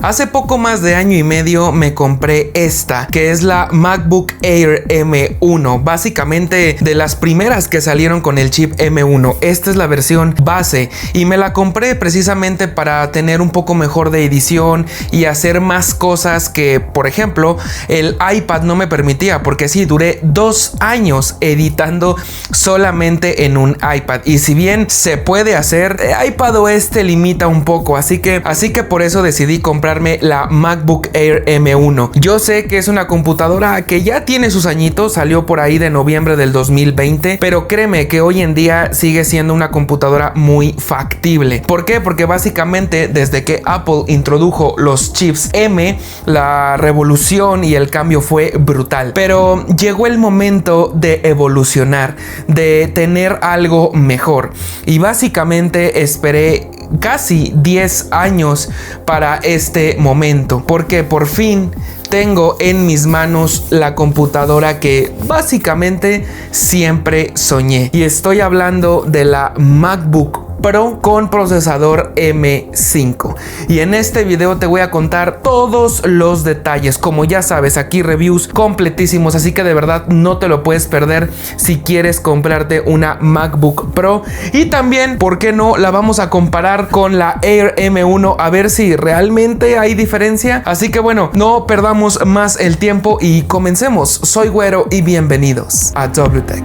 Hace poco más de año y medio me compré esta, que es la MacBook Air M1, básicamente de las primeras que salieron con el chip M1. Esta es la versión base y me la compré precisamente para tener un poco mejor de edición y hacer más cosas que, por ejemplo, el iPad no me permitía, porque sí, duré 2 años editando solamente en un iPad, y si bien se puede hacer, iPadOS te limita un poco, así que por eso decidí comprarme la MacBook Air M1. Yo sé que es una computadora que ya tiene sus añitos, salió por ahí de noviembre del 2020, pero créeme que hoy en día sigue siendo una computadora muy factible. ¿Por qué? Porque básicamente desde que Apple introdujo los chips M, la revolución y el cambio fue brutal. Pero llegó el momento de evolucionar, de tener algo mejor, y básicamente esperé casi 10 años para este momento, porque por fin tengo en mis manos la computadora que básicamente siempre soñé, y estoy hablando de la MacBook Pro con procesador M5. Y en este video te voy a contar todos los detalles. Como ya sabes, aquí reviews completísimos, así que de verdad no te lo puedes perder si quieres comprarte una MacBook Pro. Y también, ¿por qué no?, la vamos a comparar con la Air M1 a ver si realmente hay diferencia. Así que bueno, no perdamos más el tiempo y comencemos. Soy Güero y bienvenidos a WTech.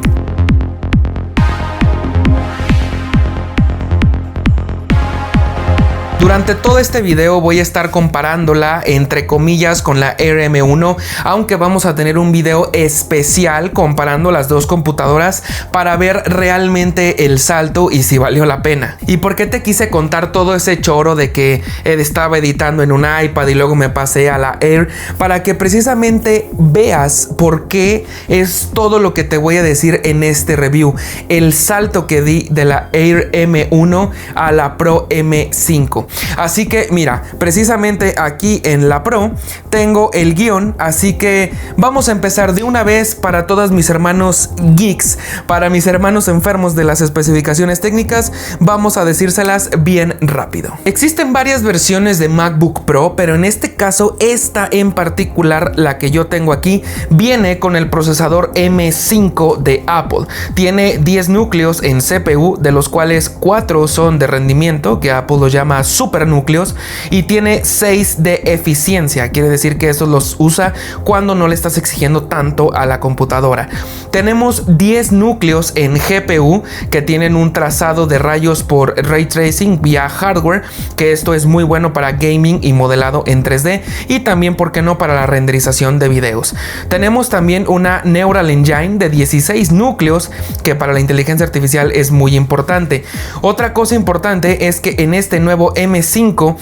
Durante todo este video voy a estar comparándola entre comillas con la Air M1, aunque vamos a tener un video especial comparando las dos computadoras para ver realmente el salto y si valió la pena. ¿Y por qué te quise contar todo ese choro de que estaba editando en un iPad y luego me pasé a la Air? Para que precisamente veas por qué es todo lo que te voy a decir en este review. El salto que di de la Air M1 a la Pro M5. Así que mira, precisamente aquí en la Pro tengo el guión, así que vamos a empezar de una vez para todos mis hermanos geeks, para mis hermanos enfermos de las especificaciones técnicas. Vamos a decírselas bien rápido. Existen varias versiones de MacBook Pro, pero en este caso esta en particular, la que yo tengo aquí, viene con el procesador M5 de Apple. Tiene 10 núcleos en CPU, de los cuales 4 son de rendimiento, que Apple lo llama super núcleos, y tiene 6 de eficiencia. Quiere decir que esos los usa cuando no le estás exigiendo tanto a la computadora. Tenemos 10 núcleos en GPU que tienen un trazado de rayos por ray tracing vía hardware, que esto es muy bueno para gaming y modelado en 3D, y también, por qué no, para la renderización de videos. Tenemos también una Neural Engine de 16 núcleos, que para la inteligencia artificial es muy importante. Otra cosa importante es que en este nuevo M5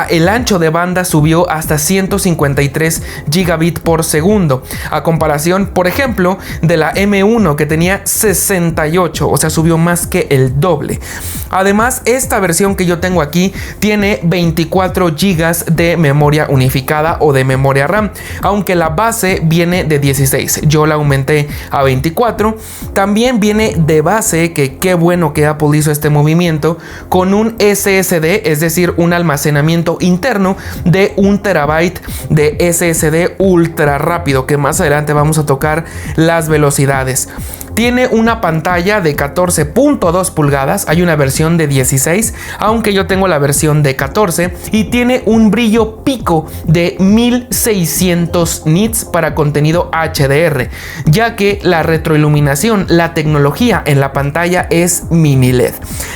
el ancho de banda subió hasta 153 gigabit por segundo, a comparación, por ejemplo, de la M1 que tenía 68, o sea, subió más que el doble. Además, esta versión que yo tengo aquí tiene 24 gigas de memoria unificada o de memoria RAM, aunque la base viene de 16. Yo la aumenté a 24. También viene de base, que qué bueno que Apple hizo este movimiento, con un SSD, es decir, un almacenamiento interno de 1 terabyte de SSD ultra rápido, que más adelante vamos a tocar las velocidades. Tiene una pantalla de 14.2 pulgadas, hay una versión de 16, aunque yo tengo la versión de 14, y tiene un brillo pico de 1600 nits para contenido HDR, ya que la retroiluminación, la tecnología en la pantalla es mini LED.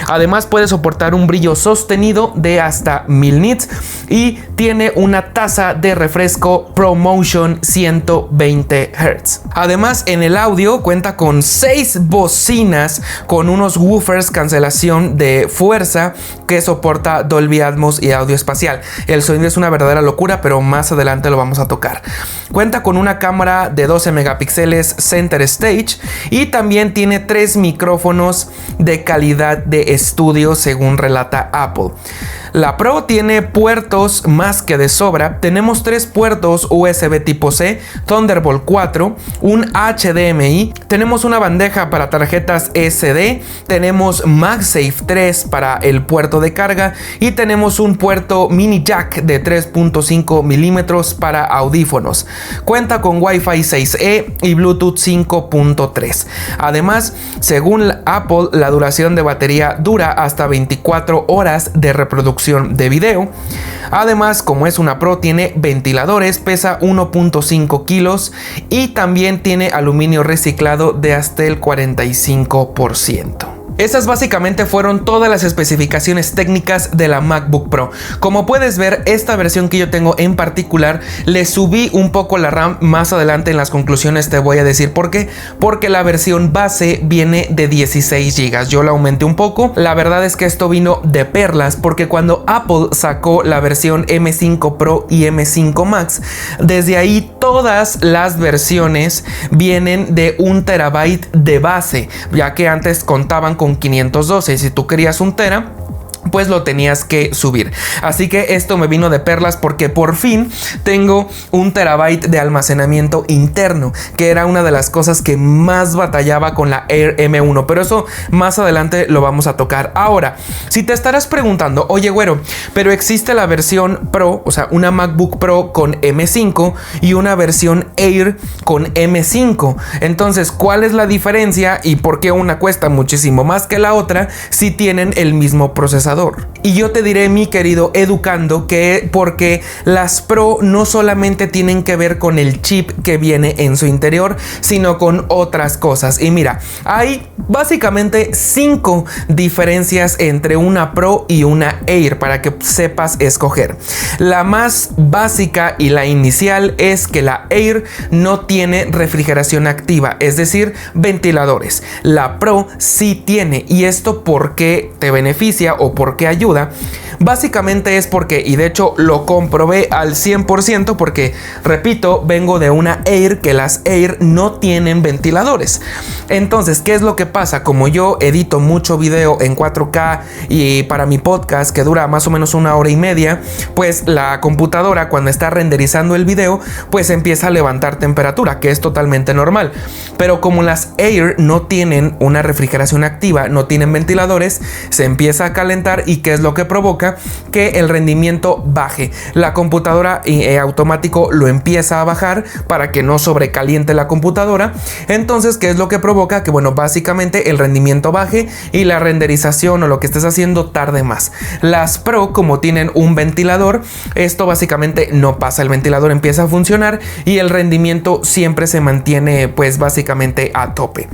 Además puede soportar un brillo sostenido de hasta 1000 nits y tiene una tasa de refresco ProMotion 120 Hz. Además, en el audio cuenta con 6 bocinas con unos woofers cancelación de fuerza que soporta Dolby Atmos y audio espacial. El sonido es una verdadera locura, pero más adelante lo vamos a tocar. Cuenta con una cámara de 12 megapíxeles Center Stage y también tiene 3 micrófonos de calidad de estudio, según relata Apple. La Pro tiene puertos más que de sobra. Tenemos 3 puertos USB tipo C, Thunderbolt 4, un HDMI, tenemos una bandeja para tarjetas SD, tenemos MagSafe 3 para el puerto puerto de carga y tenemos un puerto mini jack de 3.5 milímetros para audífonos. Cuenta con Wi-Fi 6E y Bluetooth 5.3. Además, según Apple, la duración de batería dura hasta 24 horas de reproducción de video. Además, como es una Pro, tiene ventiladores, pesa 1.5 kilos y también tiene aluminio reciclado de hasta el 45%. Esas básicamente fueron todas las especificaciones técnicas de la MacBook Pro. Como puedes ver, esta versión que yo tengo en particular, le subí un poco la RAM. Más adelante en las conclusiones te voy a decir por qué. Porque la versión base viene de 16 GB. Yo la aumenté un poco. La verdad es que esto vino de perlas, porque cuando Apple sacó la versión M5 Pro y M5 Max, desde ahí todas las versiones vienen de 1 TB de base, ya que antes contaban con 512. Si tú querías 1 TB, pues lo tenías que subir. Así que esto me vino de perlas, porque por fin tengo 1 TB de almacenamiento interno, que era una de las cosas que más batallaba con la Air M1, pero eso más adelante lo vamos a tocar. Ahora, si te estarás preguntando, oye güero, pero existe la versión Pro, o sea, una MacBook Pro con M5 y una versión Air con M5, entonces ¿cuál es la diferencia y por qué una cuesta muchísimo más que la otra si tienen el mismo procesador? Y yo te diré, mi querido educando, que porque las Pro no solamente tienen que ver con el chip que viene en su interior, sino con otras cosas. Y mira, hay básicamente 5 diferencias entre una Pro y una Air para que sepas escoger. La más básica y la inicial es que la Air no tiene refrigeración activa, es decir, ventiladores. La Pro sí tiene. ¿Y esto por qué te beneficia o por qué ayuda? Básicamente es porque, y de hecho lo comprobé al 100%, porque repito, vengo de una Air, que las Air no tienen ventiladores. Entonces, ¿qué es lo que pasa? Como yo edito mucho video en 4K y para mi podcast, que dura más o menos 1 hora y media, pues la computadora, cuando está renderizando el video, pues empieza a levantar temperatura, que es totalmente normal. Pero como las Air no tienen una refrigeración activa, no tienen ventiladores, se empieza a calentar. ¿Y qué es lo que provoca? Que el rendimiento baje. La computadora automático lo empieza a bajar para que no sobrecaliente la computadora. Entonces, ¿qué es lo que provoca? Que bueno, básicamente el rendimiento baje y la renderización o lo que estés haciendo tarde más. Las Pro, como tienen un ventilador, esto básicamente no pasa. El ventilador empieza a funcionar y el rendimiento siempre se mantiene pues básicamente a tope.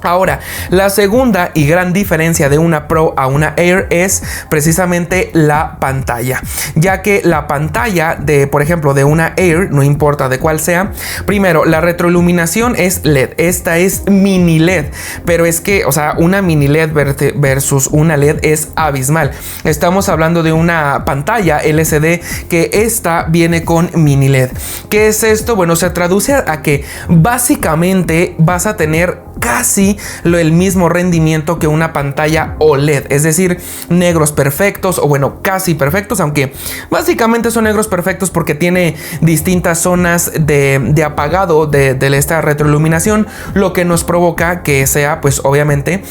Ahora, la segunda y gran diferencia de una Pro a una Air es precisamente la pantalla, ya que la pantalla de, por ejemplo, de una Air, no importa de cuál sea, primero, la retroiluminación es LED, esta es mini LED, pero es que, o sea, una mini LED versus una LED es abismal. Estamos hablando de una pantalla LCD que esta viene con mini LED. ¿Qué es esto? Bueno, se traduce a que básicamente vas a tener casi el mismo rendimiento que una pantalla OLED, es decir, negros perfectos, o bueno, casi perfectos, aunque básicamente son negros perfectos porque tiene distintas zonas de apagado de esta retroiluminación, lo que nos provoca que sea pues obviamente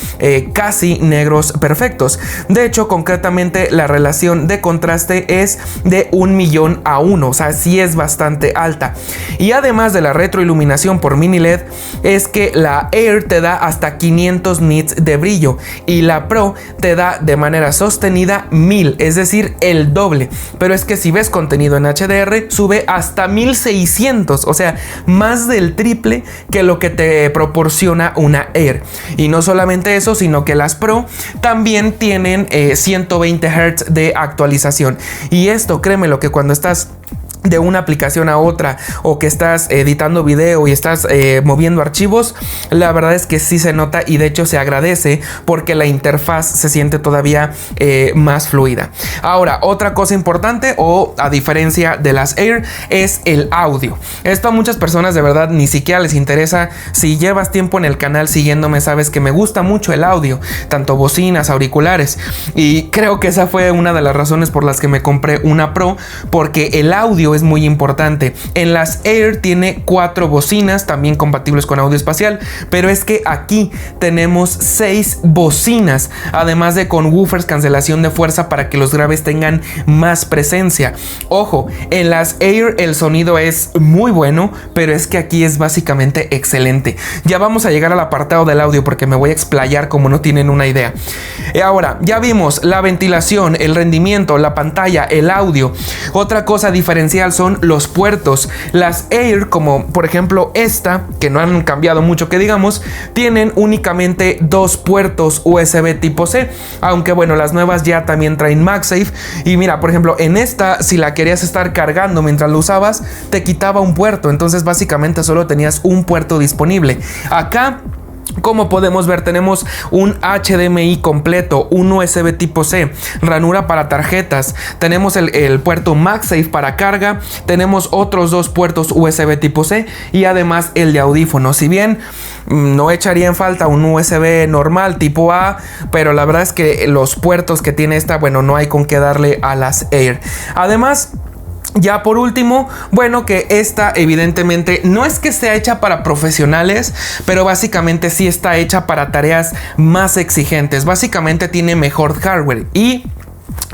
casi negros perfectos. De hecho, concretamente la relación de contraste es de 1.000.000 a 1, o sea, sí es bastante alta. Y además de la retroiluminación por mini LED, es que la Air te da hasta 500 nits de brillo y la Pro te da de manera sostenida 1000, es decir, el doble. Pero es que si ves contenido en HDR, sube hasta 1600, o sea, más del triple que lo que te proporciona una Air. Y no solamente eso, sino que las Pro también tienen 120 Hz de actualización. Y esto, créeme, lo que cuando estás de una aplicación a otra o que estás editando video y estás moviendo archivos, la verdad es que sí se nota, y de hecho se agradece porque la interfaz se siente todavía más fluida. Ahora, otra cosa importante, o a diferencia de las Air, es el audio. Esto a muchas personas de verdad ni siquiera les interesa. Si llevas tiempo en el canal siguiéndome, sabes que me gusta mucho el audio, tanto bocinas, auriculares, y creo que esa fue una de las razones por las que me compré una Pro, porque el audio audio es muy importante. En las Air tiene 4 bocinas, también compatibles con audio espacial, pero es que aquí tenemos 6 bocinas, además de con woofers, cancelación de fuerza para que los graves tengan más presencia. Ojo, en las Air el sonido es muy bueno, pero es que aquí es básicamente excelente. Ya vamos a llegar al apartado del audio porque me voy a explayar como no tienen una idea. Ahora, ya vimos la ventilación, el rendimiento, la pantalla, el audio. Otra cosa diferencial son los puertos. Las Air, como por ejemplo esta, que no han cambiado mucho que digamos, tienen únicamente 2 puertos USB tipo C, aunque bueno, las nuevas ya también traen MagSafe. Y mira, por ejemplo, en esta, si la querías estar cargando mientras lo usabas, te quitaba un puerto, entonces básicamente solo tenías un puerto disponible. Acá, como podemos ver, tenemos un HDMI completo, un USB tipo C, ranura para tarjetas, tenemos el puerto MagSafe para carga, tenemos otros 2 puertos USB tipo C y además el de audífonos. Si bien no echaría en falta un USB normal tipo A, pero la verdad es que los puertos que tiene esta, bueno, no hay con qué darle a las Air. Además, ya por último, bueno, que esta evidentemente no es que sea hecha para profesionales, pero básicamente sí está hecha para tareas más exigentes. Básicamente tiene mejor hardware y,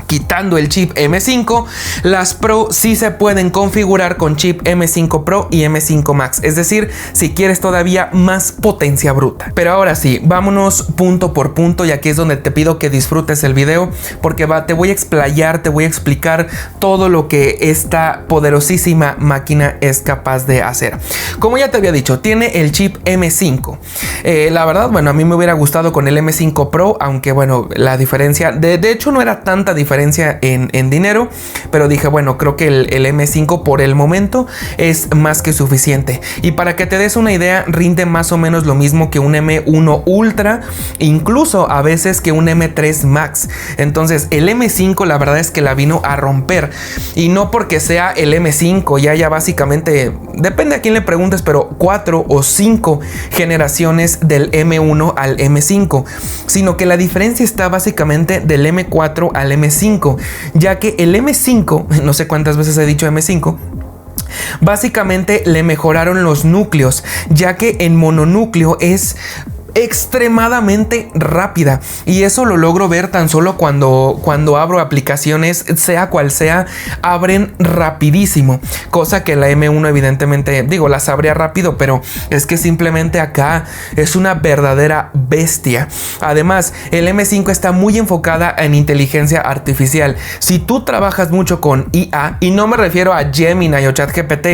quitando el chip M5, las Pro sí se pueden configurar con chip M5 Pro y M5 Max, es decir, si quieres todavía más potencia bruta. Pero ahora sí, vámonos punto por punto, y aquí es donde te pido que disfrutes el video, porque te voy a explayar, te voy a explicar todo lo que esta poderosísima máquina es capaz de hacer. Como ya te había dicho, tiene el chip M5. La verdad, bueno, a mí me hubiera gustado con el M5 Pro, aunque bueno, la diferencia, de hecho no era tanta diferencia en dinero, pero dije, bueno, creo que el M5 por el momento es más que suficiente. Y para que te des una idea, rinde más o menos lo mismo que un M1 Ultra, incluso a veces que un M3 Max. Entonces el M5 la verdad es que la vino a romper, y no porque sea el M5, ya básicamente, depende a quién le preguntes, pero 4 o 5 generaciones del M1 al M5, sino que la diferencia está básicamente del M4 al M5, ya que el M5, no sé cuántas veces he dicho M5, básicamente le mejoraron los núcleos, ya que en mononúcleo es extremadamente rápida, y eso lo logro ver tan solo cuando abro aplicaciones, sea cual sea, abren rapidísimo, cosa que la M1 evidentemente, digo, las abría rápido, pero es que simplemente acá es una verdadera bestia. Además, el M5 está muy enfocada en inteligencia artificial. Si tú trabajas mucho con IA, y no me refiero a Gemini o ChatGPT,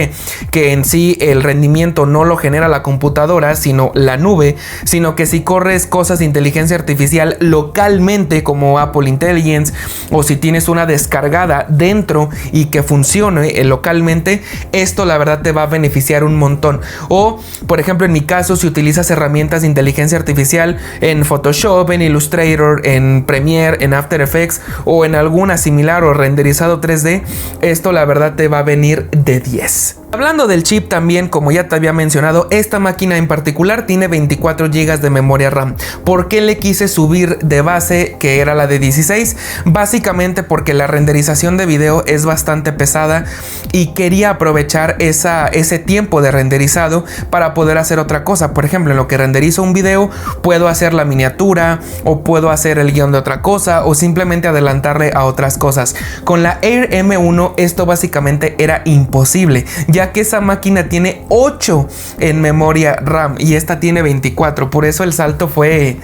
que en sí el rendimiento no lo genera la computadora, sino la nube, sino que si corres cosas de inteligencia artificial localmente como Apple Intelligence, o si tienes una descargada dentro y que funcione localmente, esto la verdad te va a beneficiar un montón. O por ejemplo, en mi caso, si utilizas herramientas de inteligencia artificial en Photoshop, en Illustrator, en Premiere, en After Effects o en alguna similar o renderizado 3D, esto la verdad te va a venir de 10. Hablando del chip también, como ya te había mencionado, esta máquina en particular tiene 24 GB de memoria RAM. ¿Por qué le quise subir de base, que era la de 16? Básicamente porque la renderización de video es bastante pesada y quería aprovechar ese tiempo de renderizado para poder hacer otra cosa. Por ejemplo, en lo que renderizo un video, puedo hacer la miniatura, o puedo hacer el guión de otra cosa, o simplemente adelantarle a otras cosas. Con la Air M1 esto básicamente era imposible, ya que esa máquina tiene 8 en memoria RAM y esta tiene 24. Por eso el salto fue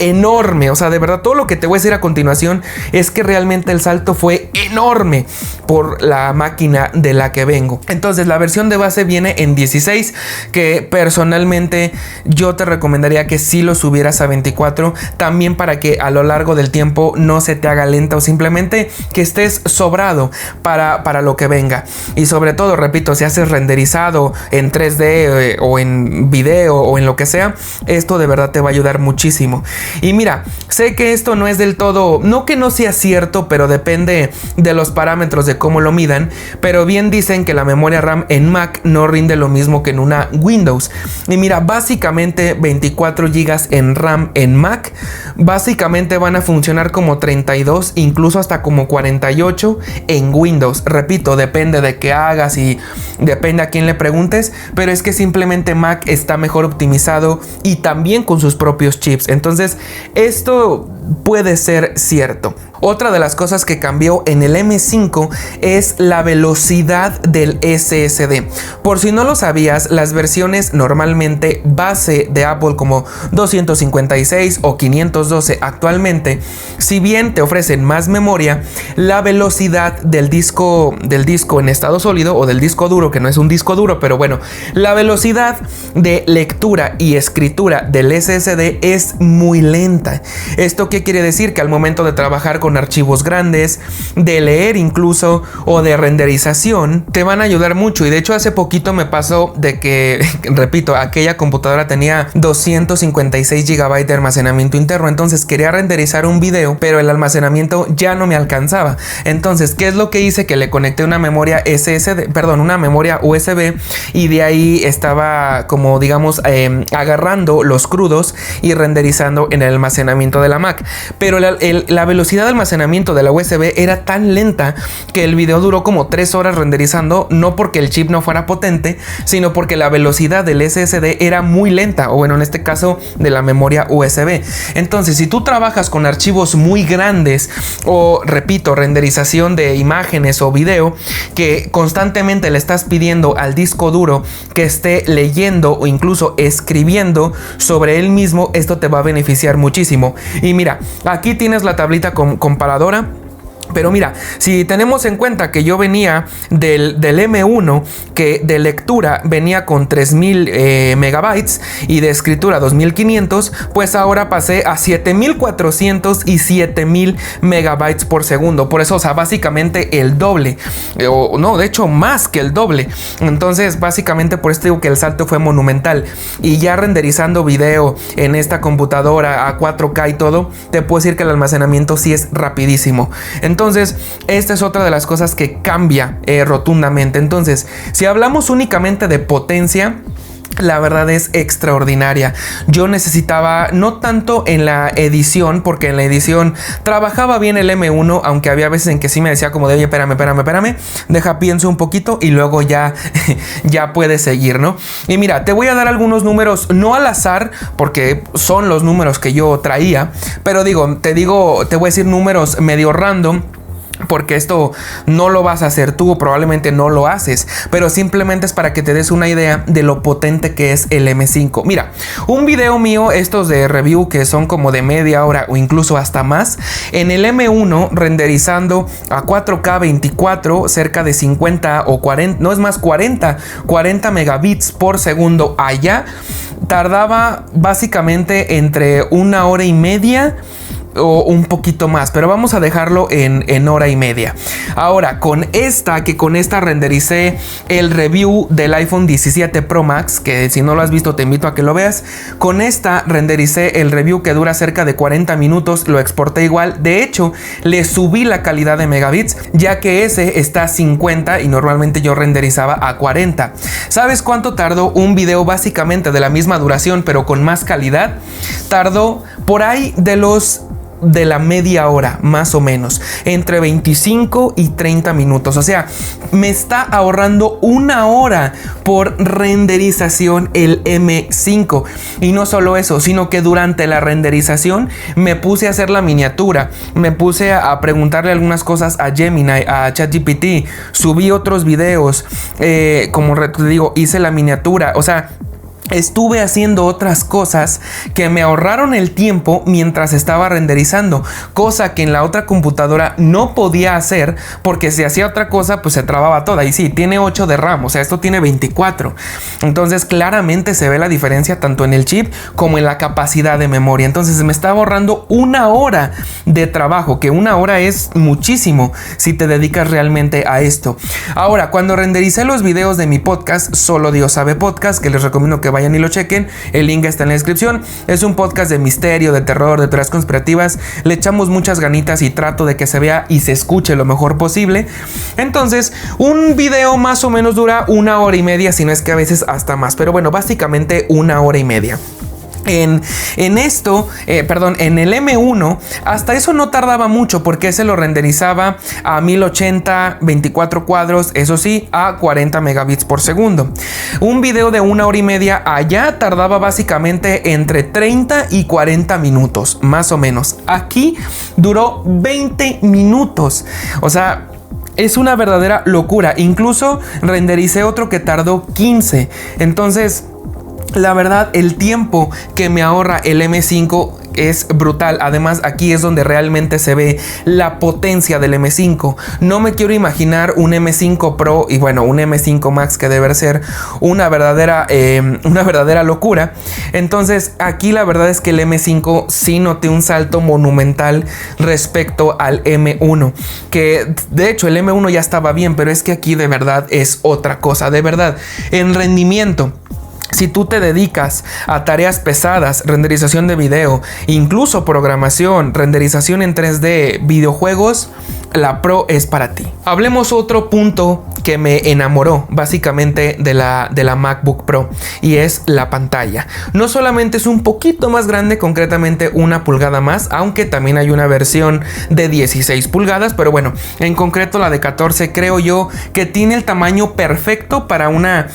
enorme. O sea, de verdad, todo lo que te voy a decir a continuación es que realmente el salto fue enorme por la máquina de la que vengo. Entonces, la versión de base viene en 16, que personalmente yo te recomendaría que sí lo subieras a 24, también para que a lo largo del tiempo no se te haga lenta, o simplemente que estés sobrado para lo que venga. Y sobre todo, repito, si haces renderizado en 3D o en video o en lo que sea, esto de verdad te va a ayudar muchísimo. muchísimo. Y mira, sé que esto no es del todo, no que no sea cierto, pero depende de los parámetros de cómo lo midan, pero bien dicen que la memoria RAM en Mac no rinde lo mismo que en una Windows. Y mira, básicamente 24 GB en RAM en Mac básicamente van a funcionar como 32, incluso hasta como 48 en Windows. Repito, depende de qué hagas y depende a quién le preguntes, pero es que simplemente Mac está mejor optimizado y también con sus propios chips. Entonces, esto puede ser cierto. Otra de las cosas que cambió en el M5 es la velocidad del SSD. Por si no lo sabías, las versiones normalmente base de Apple como 256 o 512 actualmente, si bien te ofrecen más memoria, la velocidad del disco en estado sólido o del disco duro, que no es un disco duro, pero bueno, la velocidad de lectura y escritura del SSD es muy lenta. ¿Esto qué quiere decir? Que al momento de trabajar con archivos grandes, de leer incluso o de renderización, te van a ayudar mucho. Y de hecho hace poquito me pasó de que, repito, aquella computadora tenía 256 GB de almacenamiento interno, entonces quería renderizar un video, pero el almacenamiento ya no me alcanzaba. Entonces, ¿qué es lo que hice? Que le conecté una memoria una memoria USB, y de ahí estaba como digamos agarrando los crudos y renderizando en el almacenamiento de la Mac. Pero la velocidad de almacenamiento de la USB era tan lenta que el video duró como 3 horas renderizando, no porque el chip no fuera potente, sino porque la velocidad del SSD era muy lenta, o bueno, en este caso de la memoria USB. Entonces, si tú trabajas con archivos muy grandes o, repito, renderización de imágenes o video, que constantemente le estás pidiendo al disco duro que esté leyendo o incluso escribiendo sobre él mismo, esto te va a beneficiar muchísimo. Y mira, aquí tienes la tablita comparadora. Pero mira, si tenemos en cuenta que yo venía del M1, que de lectura venía con 3000 megabytes y de escritura 2500, pues ahora pasé a 7400 y 7000 megabytes por segundo. Por eso, o sea, básicamente el doble, o no, de hecho más que el doble. Entonces, básicamente por esto digo que el salto fue monumental. Y ya renderizando video en esta computadora a 4K y todo, te puedo decir que el almacenamiento sí es rapidísimo. Entonces, esta es otra de las cosas que cambia rotundamente. Entonces, si hablamos únicamente de potencia, la verdad es extraordinaria. Yo necesitaba, no tanto en la edición, porque en la edición trabajaba bien el M1, aunque había veces en que sí me decía como de, oye, espérame, deja pienso un poquito y luego ya puedes seguir, ¿no? Y mira, te voy a dar algunos números, no al azar, porque son los números que yo traía, pero te voy a decir números medio random, porque esto no lo vas a hacer tú, o probablemente no lo haces, pero simplemente es para que te des una idea de lo potente que es el M5. Mira, un video mío, estos de review que son como de media hora o incluso hasta más, en el M1 renderizando a 4K 24, cerca de 50 o 40, no es más, 40 megabits por segundo allá, tardaba básicamente entre 1 hora y media o un poquito más, pero vamos a dejarlo en hora y media. Ahora, con esta rendericé el review del iPhone 17 Pro Max, que si no lo has visto te invito a que lo veas. Con esta rendericé el review que dura cerca de 40 minutos, lo exporté igual. De hecho, le subí la calidad de megabits, ya que ese está a 50 y normalmente yo renderizaba a 40. ¿Sabes cuánto tardó un video básicamente de la misma duración, pero con más calidad? Tardó por ahí de la media hora, más o menos, entre 25 y 30 minutos. O sea, me está ahorrando 1 hora por renderización el M5. Y no solo eso, sino que durante la renderización me puse a hacer la miniatura, me puse a preguntarle algunas cosas a Gemini, a ChatGPT, subí otros videos, como te digo, hice la miniatura. O sea, estuve haciendo otras cosas que me ahorraron el tiempo mientras estaba renderizando, cosa que en la otra computadora no podía hacer, porque si hacía otra cosa pues se trababa toda. Y sí, tiene 8 de RAM, o sea, esto tiene 24. Entonces claramente se ve la diferencia tanto en el chip como en la capacidad de memoria. Entonces me estaba ahorrando 1 hora de trabajo, que 1 hora es muchísimo si te dedicas realmente a esto. Ahora, cuando rendericé los videos de mi podcast, Solo Dios Sabe Podcast, que les recomiendo que vayan y lo chequen. El link está en la descripción. Es un podcast de misterio, de terror, de teorías conspirativas. Le echamos muchas ganitas y trato de que se vea y se escuche lo mejor posible. Entonces, un video más o menos dura 1 hora y media, si no es que a veces hasta más. Pero bueno, básicamente 1 hora y media. En el M1 hasta eso no tardaba mucho porque se lo renderizaba a 1080, 24 cuadros, eso sí, a 40 megabits por segundo. Un video de 1 hora y media allá tardaba básicamente entre 30 y 40 minutos, más o menos. Aquí duró 20 minutos, o sea, es una verdadera locura. Incluso rendericé otro que tardó 15, entonces la verdad, el tiempo que me ahorra el M5 es brutal. Además, aquí es donde realmente se ve la potencia del M5. No me quiero imaginar un M5 Pro y bueno, un M5 Max, que debe ser una verdadera locura. Entonces, aquí la verdad es que el M5 sí noté un salto monumental respecto al M1. Que de hecho el M1 ya estaba bien, pero es que aquí de verdad es otra cosa. De verdad, en rendimiento, si tú te dedicas a tareas pesadas, renderización de video, incluso programación, renderización en 3D, videojuegos, la Pro es para ti. Hablemos otro punto que me enamoró básicamente de la MacBook Pro, y es la pantalla. No solamente es un poquito más grande, concretamente 1 pulgada más, aunque también hay una versión de 16 pulgadas, pero bueno, en concreto la de 14 creo yo que tiene el tamaño perfecto para una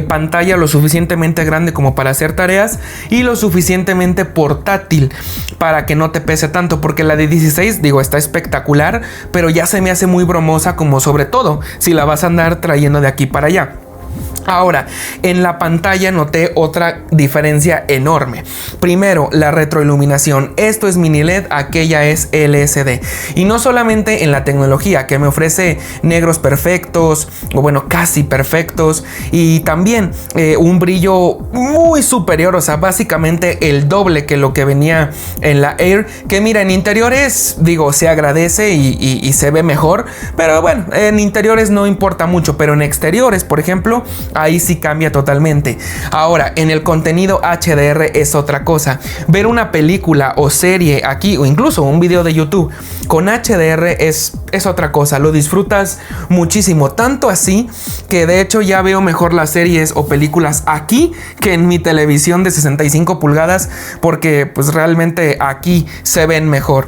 pantalla lo suficientemente grande como para hacer tareas y lo suficientemente portátil para que no te pese tanto, porque la de 16, digo, está espectacular, pero ya se me hace muy bromosa, como sobre todo si la vas a andar trayendo de aquí para allá. Ahora, en la pantalla noté otra diferencia enorme. Primero, la retroiluminación. Esto es mini LED, aquella es LCD. Y no solamente en la tecnología, que me ofrece negros perfectos, o bueno, casi perfectos, y también un brillo muy superior, o sea, básicamente el doble que lo que venía en la Air, que mira, en interiores, digo, se agradece y se ve mejor, pero bueno, en interiores no importa mucho, pero en exteriores, por ejemplo, ahí sí cambia totalmente. Ahora, en el contenido HDR es otra cosa. Ver una película o serie aquí, o incluso un video de YouTube con HDR es otra cosa. Lo disfrutas muchísimo. Tanto así que de hecho ya veo mejor las series o películas aquí que en mi televisión de 65 pulgadas, porque pues realmente aquí se ven mejor.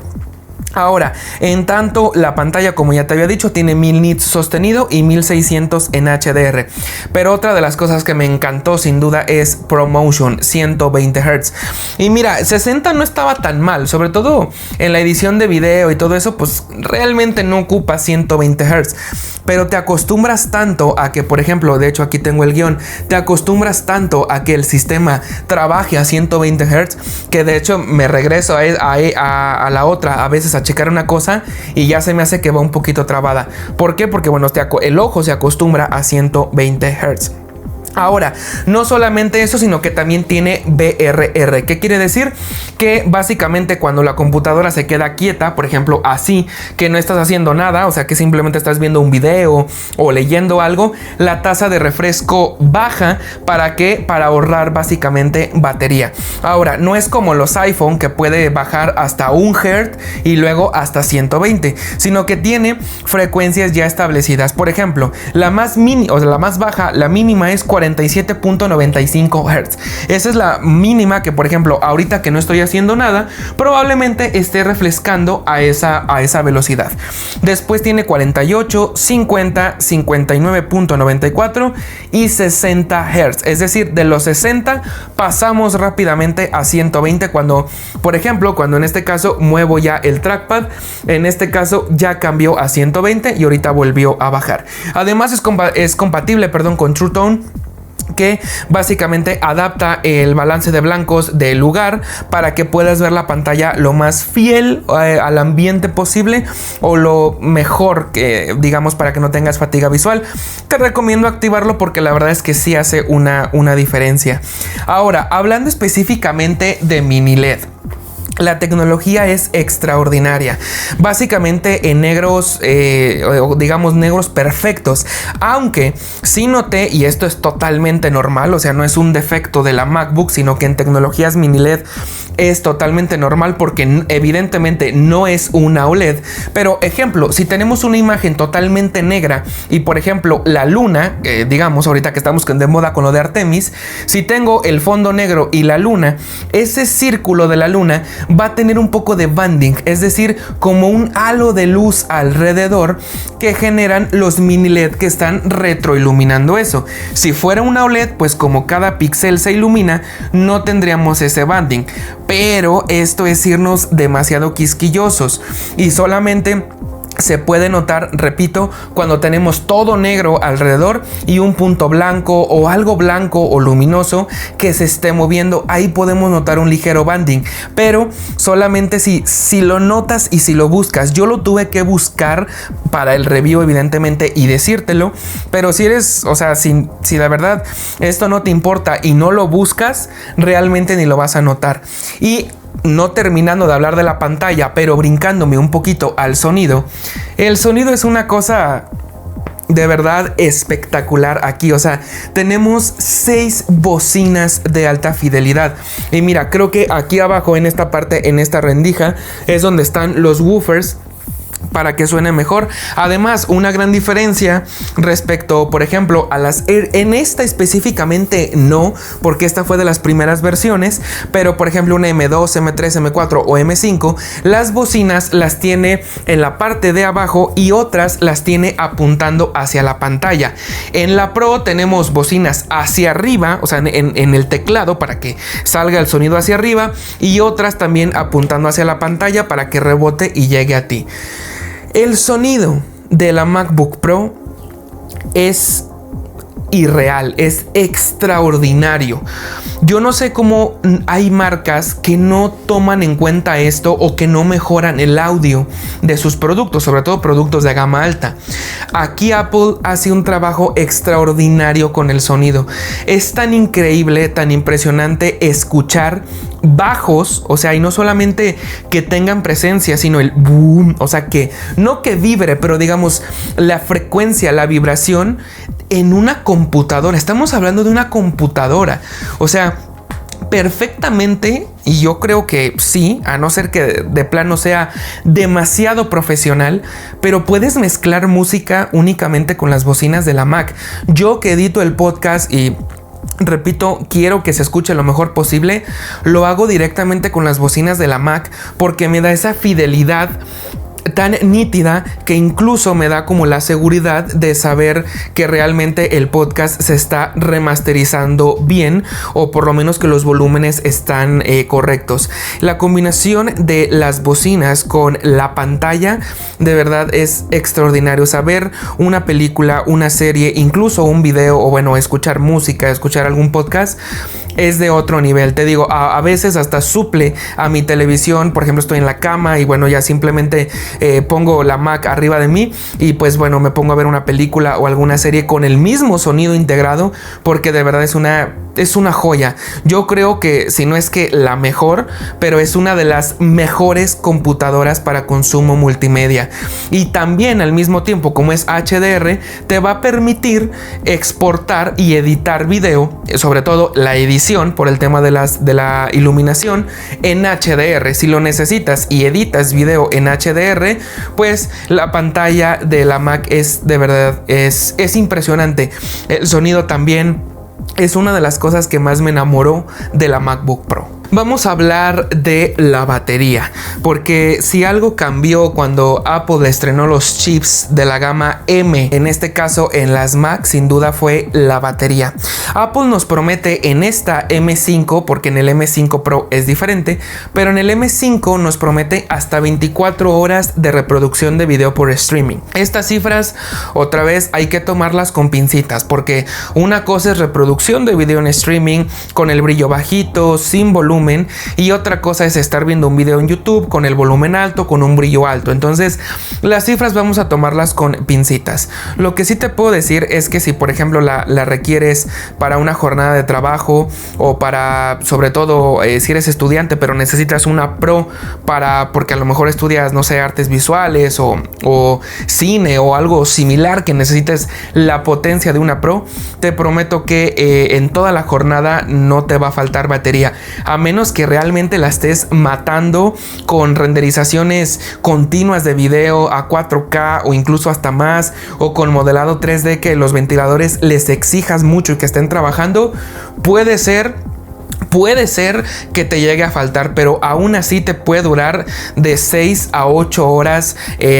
Ahora, en tanto, la pantalla, como ya te había dicho, tiene 1000 nits sostenido y 1600 en HDR. Pero otra de las cosas que me encantó sin duda es ProMotion, 120 Hz. Y mira, 60 no estaba tan mal, sobre todo en la edición de video y todo eso, pues realmente no ocupa 120 Hz. Pero te acostumbras tanto a que, por ejemplo, de hecho aquí tengo el guión, te acostumbras tanto a que el sistema trabaje a 120 Hz, que de hecho me regreso a la otra, a veces a checar una cosa y ya se me hace que va un poquito trabada. ¿Por qué? Porque bueno, el ojo se acostumbra a 120 Hz. Ahora, no solamente eso, sino que también tiene BRR. ¿Qué quiere decir? Que básicamente cuando la computadora se queda quieta, por ejemplo así, que no estás haciendo nada, o sea que simplemente estás viendo un video o leyendo algo, la tasa de refresco baja. ¿Para qué? Para ahorrar básicamente batería. Ahora, no es como los iPhone, que puede bajar hasta 1 Hz y luego hasta 120, sino que tiene frecuencias ya establecidas. Por ejemplo, la más baja, la mínima es 47.95 Hz. Esa es la mínima que, por ejemplo, ahorita que no estoy haciendo nada, probablemente esté refrescando a esa velocidad. Después tiene 48, 50, 59.94 y 60 Hz. Es decir, de los 60 pasamos rápidamente a 120 cuando, por ejemplo, cuando en este caso muevo ya el trackpad, en este caso ya cambió a 120 y ahorita volvió a bajar. Además es compatible con True Tone, que básicamente adapta el balance de blancos del lugar para que puedas ver la pantalla lo más fiel al ambiente posible, o lo mejor que digamos, para que no tengas fatiga visual. Te recomiendo activarlo porque la verdad es que sí hace una diferencia. Ahora, hablando específicamente de mini LED, La tecnología es extraordinaria, básicamente en negros, digamos negros perfectos, aunque sí noté, y esto es totalmente normal, o sea, no es un defecto de la MacBook, sino que en tecnologías mini LED es totalmente normal porque evidentemente no es una OLED. Pero ejemplo, si tenemos una imagen totalmente negra y por ejemplo la luna, digamos ahorita que estamos de moda con lo de Artemis, si tengo el fondo negro y la luna, ese círculo de la luna va a tener un poco de banding, es decir, como un halo de luz alrededor que generan los mini LED que están retroiluminando eso. Si fuera una OLED, pues como cada píxel se ilumina, no tendríamos ese banding. Pero esto es irnos demasiado quisquillosos y solamente se puede notar, repito, cuando tenemos todo negro alrededor y un punto blanco o algo blanco o luminoso que se esté moviendo. Ahí podemos notar un ligero banding, pero solamente si lo notas y si lo buscas. Yo lo tuve que buscar para el review, evidentemente, y decírtelo, pero si eres, o sea, si la verdad esto no te importa y no lo buscas, realmente ni lo vas a notar. Y no terminando de hablar de la pantalla, pero brincándome un poquito al sonido. El sonido es una cosa de verdad espectacular aquí. O sea, tenemos 6 bocinas de alta fidelidad. Y mira, creo que aquí abajo en esta parte, en esta rendija, es donde están los woofers para que suene mejor. Además, una gran diferencia respecto, por ejemplo, a las Air, en esta específicamente no, porque esta fue de las primeras versiones, pero por ejemplo una M2, M3, M4 o M5, las bocinas las tiene en la parte de abajo y otras las tiene apuntando hacia la pantalla. En la Pro tenemos bocinas hacia arriba, o sea, en el teclado para que salga el sonido hacia arriba, y otras también apuntando hacia la pantalla para que rebote y llegue a ti. El sonido de la MacBook Pro es irreal, es extraordinario. Yo no sé cómo hay marcas que no toman en cuenta esto o que no mejoran el audio de sus productos, sobre todo productos de gama alta. Aquí Apple hace un trabajo extraordinario con el sonido. Es tan increíble, tan impresionante escuchar bajos, o sea, y no solamente que tengan presencia, sino el boom, o sea, que no que vibre, pero digamos la frecuencia, la vibración en una computadora. Estamos hablando de una computadora, o sea, perfectamente, y yo creo que sí, a no ser que de plano sea demasiado profesional, pero puedes mezclar música únicamente con las bocinas de la Mac. Yo que edito el podcast y repito, quiero que se escuche lo mejor posible, lo hago directamente con las bocinas de la Mac porque me da esa fidelidad tan nítida que incluso me da como la seguridad de saber que realmente el podcast se está remasterizando bien, o por lo menos que los volúmenes están correctos. La combinación de las bocinas con la pantalla de verdad es extraordinario. Saber una película, una serie, incluso un video, o bueno, escuchar música, escuchar algún podcast, es de otro nivel. Te digo, a veces hasta suple a mi televisión. Por ejemplo, estoy en la cama y bueno, ya simplemente pongo la Mac arriba de mí y pues bueno, me pongo a ver una película o alguna serie con el mismo sonido integrado, porque de verdad es una joya. Yo creo que, si no es que la mejor, pero es una de las mejores computadoras para consumo multimedia. Y también al mismo tiempo, como es HDR, te va a permitir exportar y editar video, sobre todo la edición por el tema de la iluminación en HDR. Si lo necesitas y editas video en HDR, pues la pantalla de la Mac es de verdad, es impresionante. El sonido también es una de las cosas que más me enamoró de la MacBook Pro. Vamos a hablar de la batería, porque si algo cambió cuando Apple estrenó los chips de la gama M, en este caso en las Mac, sin duda fue la batería. Apple nos promete en esta M5, porque en el M5 Pro es diferente, pero en el M5 nos promete hasta 24 horas de reproducción de video por streaming. Estas cifras, otra vez, hay que tomarlas con pincitas, porque una cosa es reproducción de video en streaming con el brillo bajito, sin volumen, volumen y otra cosa es estar viendo un video en YouTube con el volumen alto, con un brillo alto. Entonces las cifras vamos a tomarlas con pincitas. Lo que sí te puedo decir es que si por ejemplo la requieres para una jornada de trabajo o para, sobre todo si eres estudiante pero necesitas una Pro porque a lo mejor estudias, no sé, artes visuales o cine o algo similar que necesites la potencia de una Pro, te prometo que en toda la jornada no te va a faltar batería, a menos que realmente la estés matando con renderizaciones continuas de video a 4K o incluso hasta más, o con modelado 3D que los ventiladores les exijas mucho y que estén trabajando. Puede ser que te llegue a faltar, pero aún así te puede durar de 6 a 8 horas,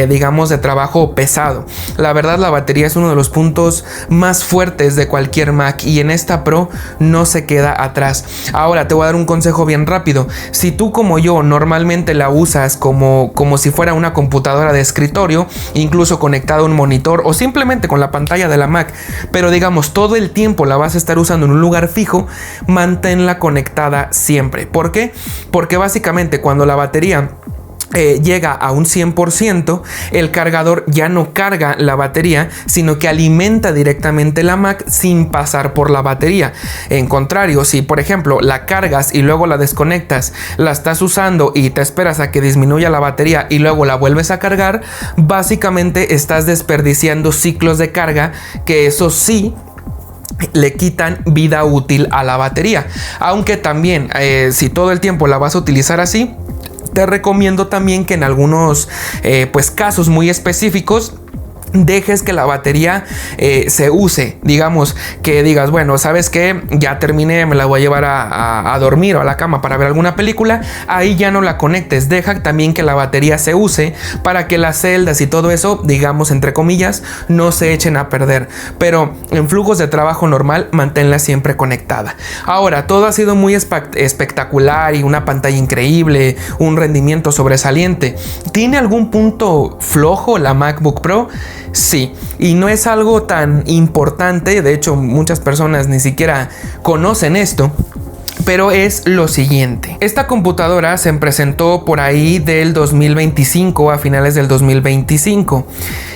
digamos, de trabajo pesado. La verdad, la batería es uno de los puntos más fuertes de cualquier Mac y en esta Pro no se queda atrás. Ahora te voy a dar un consejo bien rápido. Si tú como yo normalmente la usas como si fuera una computadora de escritorio, incluso conectada a un monitor o simplemente con la pantalla de la Mac, pero digamos todo el tiempo la vas a estar usando en un lugar fijo, manténla conectada siempre. ¿Por qué? Porque básicamente cuando la batería llega a un 100%, el cargador ya no carga la batería, sino que alimenta directamente la Mac sin pasar por la batería. En contrario, si por ejemplo la cargas y luego la desconectas, la estás usando y te esperas a que disminuya la batería y luego la vuelves a cargar, básicamente estás desperdiciando ciclos de carga, que eso sí le quitan vida útil a la batería. Aunque también si todo el tiempo la vas a utilizar así, te recomiendo también que en algunos casos muy específicos dejes que la batería se use. Digamos que digas, bueno, ¿sabes qué? Ya terminé, me la voy a llevar a dormir o a la cama para ver alguna película. Ahí ya no la conectes. Deja también que la batería se use para que las celdas y todo eso, digamos entre comillas, no se echen a perder. Pero en flujos de trabajo normal, manténla siempre conectada. Ahora, todo ha sido muy espectacular y una pantalla increíble, un rendimiento sobresaliente. ¿Tiene algún punto flojo la MacBook Pro? Sí, y no es algo tan importante, de hecho muchas personas ni siquiera conocen esto, pero es lo siguiente. Esta computadora se presentó por ahí del 2025, a finales del 2025.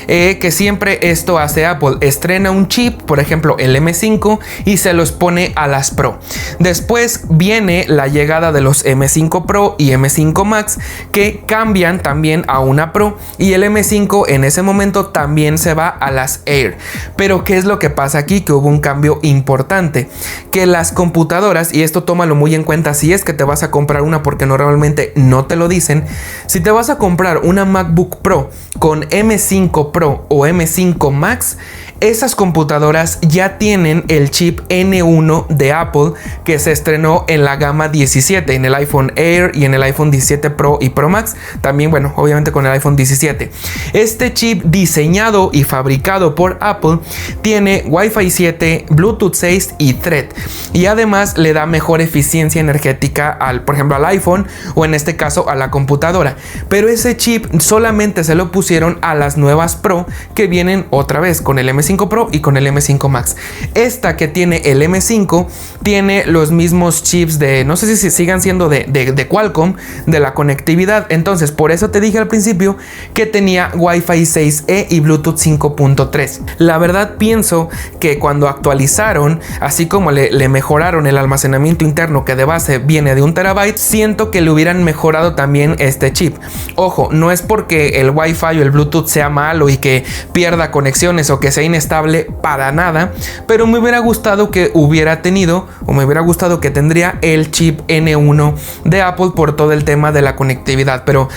Que siempre esto hace Apple, estrena un chip, por ejemplo el M5, y se los pone a las Pro. Después viene la llegada de los M5 Pro y M5 Max, que cambian también a una Pro, y el M5 en ese momento también se va a las Air. Pero ¿qué es lo que pasa aquí? Que hubo un cambio importante, que las computadoras, y esto tómalo muy en cuenta si es que te vas a comprar una, porque normalmente no te lo dicen. Si te vas a comprar una MacBook Pro con M5 Pro o M5 Max, esas computadoras ya tienen el chip N1 de Apple, que se estrenó en la gama 17, en el iPhone Air y en el iPhone 17 Pro y Pro Max. También, bueno, obviamente con el iPhone 17. Este chip diseñado y fabricado por Apple tiene Wi-Fi 7, Bluetooth 6 y Thread. Y además le da mejor eficiencia energética por ejemplo, al iPhone o en este caso a la computadora. Pero ese chip solamente se lo pusieron a las nuevas Pro, que vienen otra vez con el M5 Pro y con el M5 Max. Esta que tiene el M5 tiene los mismos chips de, no sé si sigan siendo de Qualcomm, de la conectividad. Entonces por eso te dije al principio que tenía Wi-Fi 6E y Bluetooth 5.3. La verdad pienso que cuando actualizaron, así como le mejoraron el almacenamiento interno, que de base viene de 1 TB, siento que le hubieran mejorado también este chip. Ojo, no es porque el Wi-Fi o el Bluetooth sea malo y que pierda conexiones o que sea inestable, para nada, pero me hubiera gustado que hubiera tenido, o me hubiera gustado que tendría el chip N1 de Apple por todo el tema de la conectividad. Pero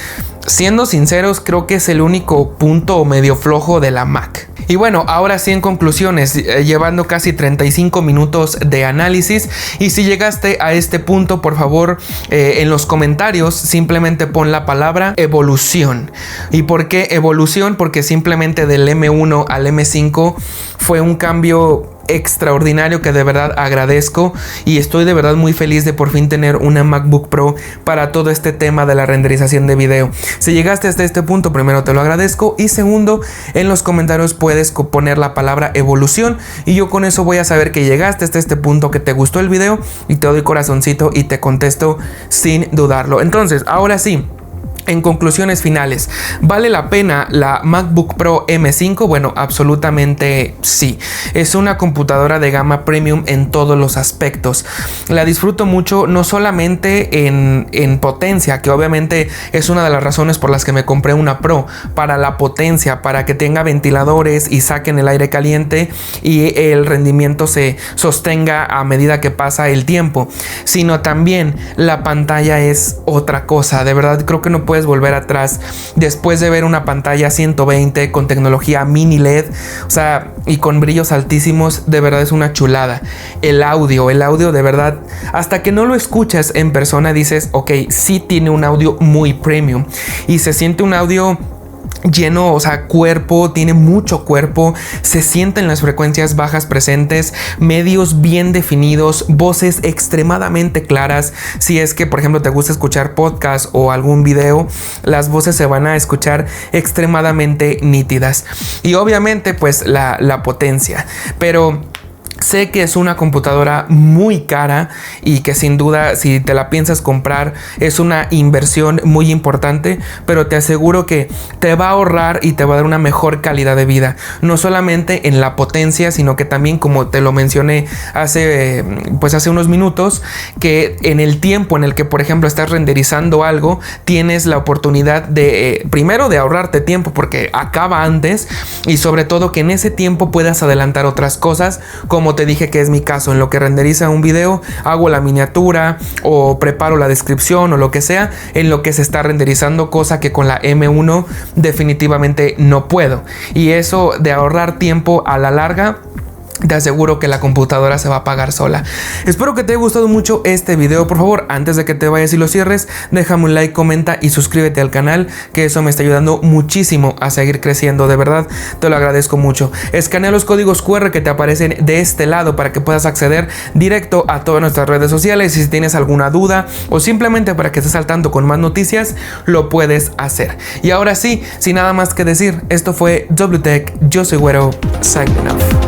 siendo sinceros, creo que es el único punto medio flojo de la Mac. Y bueno, ahora sí, en conclusiones, llevando casi 35 minutos de análisis, y si llegaste a este punto, por favor, en los comentarios simplemente pon la palabra evolución. ¿Y por qué evolución? Porque simplemente del M1 al M5 fue un cambio extraordinario que de verdad agradezco, y estoy de verdad muy feliz de por fin tener una MacBook Pro para todo este tema de la renderización de video. Si llegaste hasta este punto, primero te lo agradezco, y segundo, en los comentarios puedes poner la palabra evolución y yo con eso voy a saber que llegaste hasta este punto, que te gustó el video, y te doy corazoncito y te contesto sin dudarlo. Entonces, ahora sí, en conclusiones finales, ¿vale la pena la MacBook Pro M5? Bueno, absolutamente sí. Es una computadora de gama premium en todos los aspectos. La disfruto mucho, no solamente en potencia, que obviamente es una de las razones por las que me compré una Pro, para la potencia, para que tenga ventiladores y saquen el aire caliente y el rendimiento se sostenga a medida que pasa el tiempo, sino también la pantalla es otra cosa. De verdad creo que no puedes volver atrás después de ver una pantalla 120 con tecnología mini LED, o sea, y con brillos altísimos. De verdad es una chulada. El audio de verdad, hasta que no lo escuchas en persona dices, ok, sí tiene un audio muy premium y se siente un audio lleno, o sea, cuerpo, tiene mucho cuerpo, se sienten las frecuencias bajas presentes, medios bien definidos, voces extremadamente claras. Si es que, por ejemplo, te gusta escuchar podcast o algún video, las voces se van a escuchar extremadamente nítidas. Y obviamente, pues, la potencia. Pero sé que es una computadora muy cara y que sin duda, si te la piensas comprar, es una inversión muy importante, pero te aseguro que te va a ahorrar y te va a dar una mejor calidad de vida, no solamente en la potencia, sino que también, como te lo mencioné hace unos minutos, que en el tiempo en el que, por ejemplo, estás renderizando algo, tienes la oportunidad de, primero, de ahorrarte tiempo porque acaba antes, y sobre todo que en ese tiempo puedas adelantar otras cosas, como te dije que es mi caso. En lo que renderiza un video, hago la miniatura o preparo la descripción o lo que sea en lo que se está renderizando, cosa que con la M1 definitivamente no puedo. Y eso de ahorrar tiempo a la larga, te aseguro que la computadora se va a pagar sola. Espero que te haya gustado mucho este video. Por favor, antes de que te vayas y lo cierres, déjame un like, comenta y suscríbete al canal, que eso me está ayudando muchísimo a seguir creciendo. De verdad, te lo agradezco mucho. Escanea los códigos QR que te aparecen de este lado para que puedas acceder directo a todas nuestras redes sociales. Y si tienes alguna duda o simplemente para que estés al tanto con más noticias, lo puedes hacer. Y ahora sí, sin nada más que decir, esto fue WTech. Yo soy Güero, signing off.